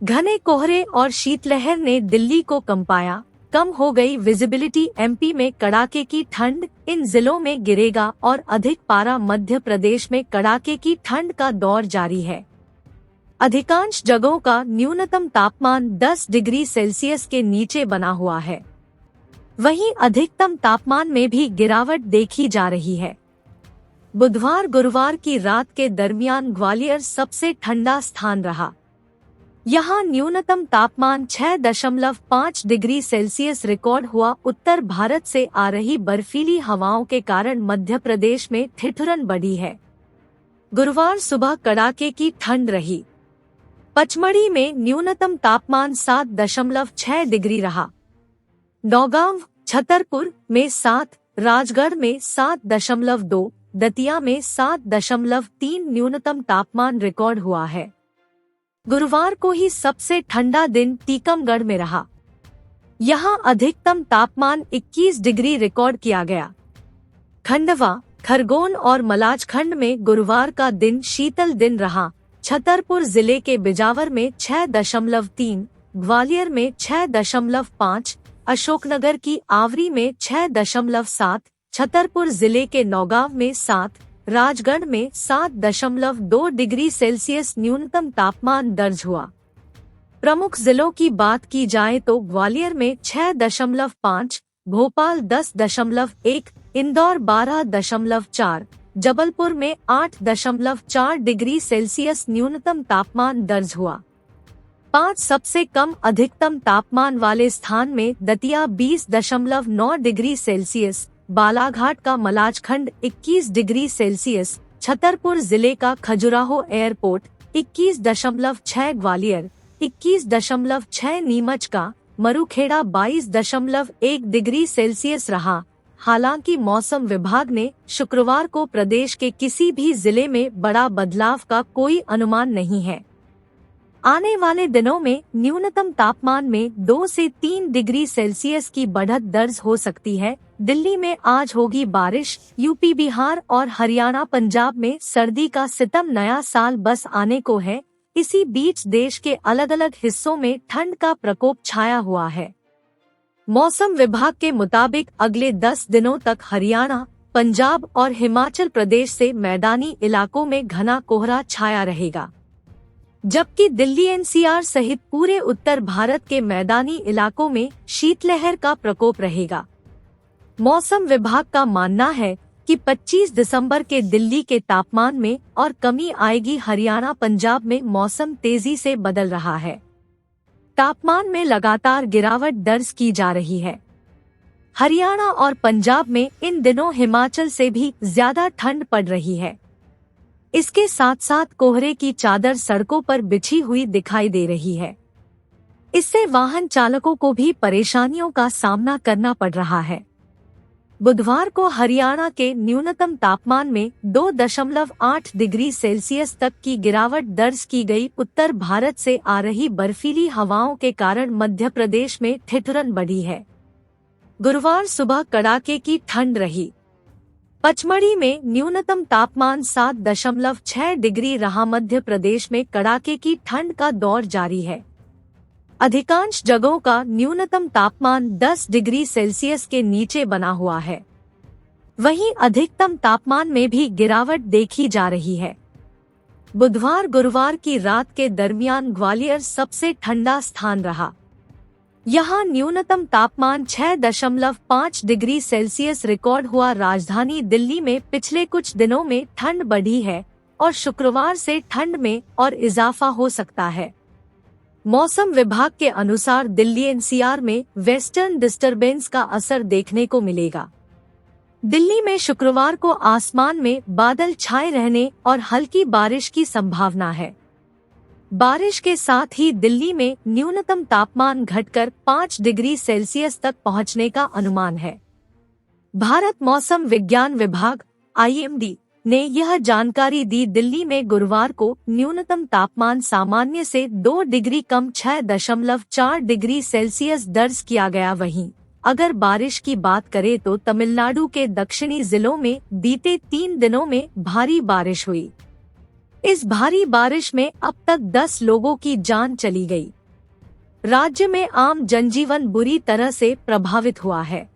घने कोहरे और शीतलहर ने दिल्ली को कंपाया, कम हो गई विजिबिलिटी। एमपी में कड़ाके की ठंड, इन जिलों में गिरेगा और अधिक पारा। मध्य प्रदेश में कड़ाके की ठंड का दौर जारी है। अधिकांश जगहों का न्यूनतम तापमान 10 डिग्री सेल्सियस के नीचे बना हुआ है। वहीं अधिकतम तापमान में भी गिरावट देखी जा रही है। बुधवार गुरुवार की रात के दरमियान ग्वालियर सबसे ठंडा स्थान रहा। यहाँ न्यूनतम तापमान 6.5 डिग्री सेल्सियस रिकॉर्ड हुआ। उत्तर भारत से आ रही बर्फीली हवाओं के कारण मध्य प्रदेश में ठिठुरन बढ़ी है। गुरुवार सुबह कड़ाके की ठंड रही। पचमढ़ी में न्यूनतम तापमान 7.6 डिग्री रहा। नौगांव, छतरपुर में 7, राजगढ़ में 7.2, दतिया में 7.3 न्यूनतम तापमान रिकॉर्ड हुआ है। गुरुवार को ही सबसे ठंडा दिन टीकमगढ़ में रहा। यहाँ अधिकतम तापमान 21 डिग्री रिकॉर्ड किया गया। खंडवा, खरगोन और मलाजखंड में गुरुवार का दिन शीतल दिन रहा। छतरपुर जिले के बिजावर में 6.3, ग्वालियर में 6.5, अशोकनगर की आवरी में 6.7, छतरपुर जिले के नौगांव में 7, राजगढ़ में 7.2 डिग्री सेल्सियस न्यूनतम तापमान दर्ज हुआ। प्रमुख जिलों की बात की जाए तो ग्वालियर में 6.5, भोपाल 10.1, इंदौर 12.4, जबलपुर में 8.4 डिग्री सेल्सियस न्यूनतम तापमान दर्ज हुआ। 5 सबसे कम अधिकतम तापमान वाले स्थान में दतिया 20.9 डिग्री सेल्सियस, बालाघाट का मलाजखंड 21 डिग्री सेल्सियस, छतरपुर जिले का खजुराहो एयरपोर्ट 21.6, ग्वालियर 21.6, नीमच का मरूखेड़ा 22.1 डिग्री सेल्सियस रहा। हालांकि मौसम विभाग ने शुक्रवार को प्रदेश के किसी भी जिले में बड़ा बदलाव का कोई अनुमान नहीं है। आने वाले दिनों में न्यूनतम तापमान में 2 से 3 डिग्री सेल्सियस की बढ़त दर्ज हो सकती है। दिल्ली में आज होगी बारिश। यूपी, बिहार और हरियाणा, पंजाब में सर्दी का सितम, नया साल बस आने को है। इसी बीच देश के अलग अलग हिस्सों में ठंड का प्रकोप छाया हुआ है। मौसम विभाग के मुताबिक अगले 10 दिनों तक हरियाणा, पंजाब और हिमाचल प्रदेश से मैदानी इलाकों में घना कोहरा छाया रहेगा, जबकि दिल्ली एनसीआर सहित पूरे उत्तर भारत के मैदानी इलाकों में शीतलहर का प्रकोप रहेगा। मौसम विभाग का मानना है कि 25 दिसंबर के दिल्ली के तापमान में और कमी आएगी। हरियाणा, पंजाब में मौसम तेजी से बदल रहा है। तापमान में लगातार गिरावट दर्ज की जा रही है। हरियाणा और पंजाब में इन दिनों हिमाचल से भी ज्यादा ठंड पड़ रही है। इसके साथ साथ कोहरे की चादर सड़कों पर बिछी हुई दिखाई दे रही है। इससे वाहन चालकों को भी परेशानियों का सामना करना पड़ रहा है। बुधवार को हरियाणा के न्यूनतम तापमान में 2.8 डिग्री सेल्सियस तक की गिरावट दर्ज की गई। उत्तर भारत से आ रही बर्फीली हवाओं के कारण मध्य प्रदेश में ठिठुरन बढ़ी है। गुरुवार सुबह कड़ाके की ठंड रही। पचमढ़ी में न्यूनतम तापमान 7.6 डिग्री रहा। मध्य प्रदेश में कड़ाके की ठंड का दौर जारी है। अधिकांश जगहों का न्यूनतम तापमान 10 डिग्री सेल्सियस के नीचे बना हुआ है। वहीं अधिकतम तापमान में भी गिरावट देखी जा रही है। बुधवार गुरुवार की रात के दरमियान ग्वालियर सबसे ठंडा स्थान रहा। यहाँ न्यूनतम तापमान 6.5 डिग्री सेल्सियस रिकॉर्ड हुआ। राजधानी दिल्ली में पिछले कुछ दिनों में ठंड बढ़ी है और शुक्रवार से ठंड में और इजाफा हो सकता है। मौसम विभाग के अनुसार दिल्ली एनसीआर में वेस्टर्न डिस्टरबेंस का असर देखने को मिलेगा। दिल्ली में शुक्रवार को आसमान में बादल छाए रहने और हल्की बारिश की संभावना है। बारिश के साथ ही दिल्ली में न्यूनतम तापमान घटकर 5 डिग्री सेल्सियस तक पहुंचने का अनुमान है। भारत मौसम विज्ञान विभाग (IMD) ने यह जानकारी दी। दिल्ली में गुरुवार को न्यूनतम तापमान सामान्य से 2 डिग्री कम 6.4 डिग्री सेल्सियस दर्ज किया गया। वहीं अगर बारिश की बात करें तो तमिलनाडु के दक्षिणी जिलों में बीते 3 दिनों में भारी बारिश हुई। इस भारी बारिश में अब तक 10 लोगों की जान चली गई। राज्य में आम जनजीवन बुरी तरह से प्रभावित हुआ है।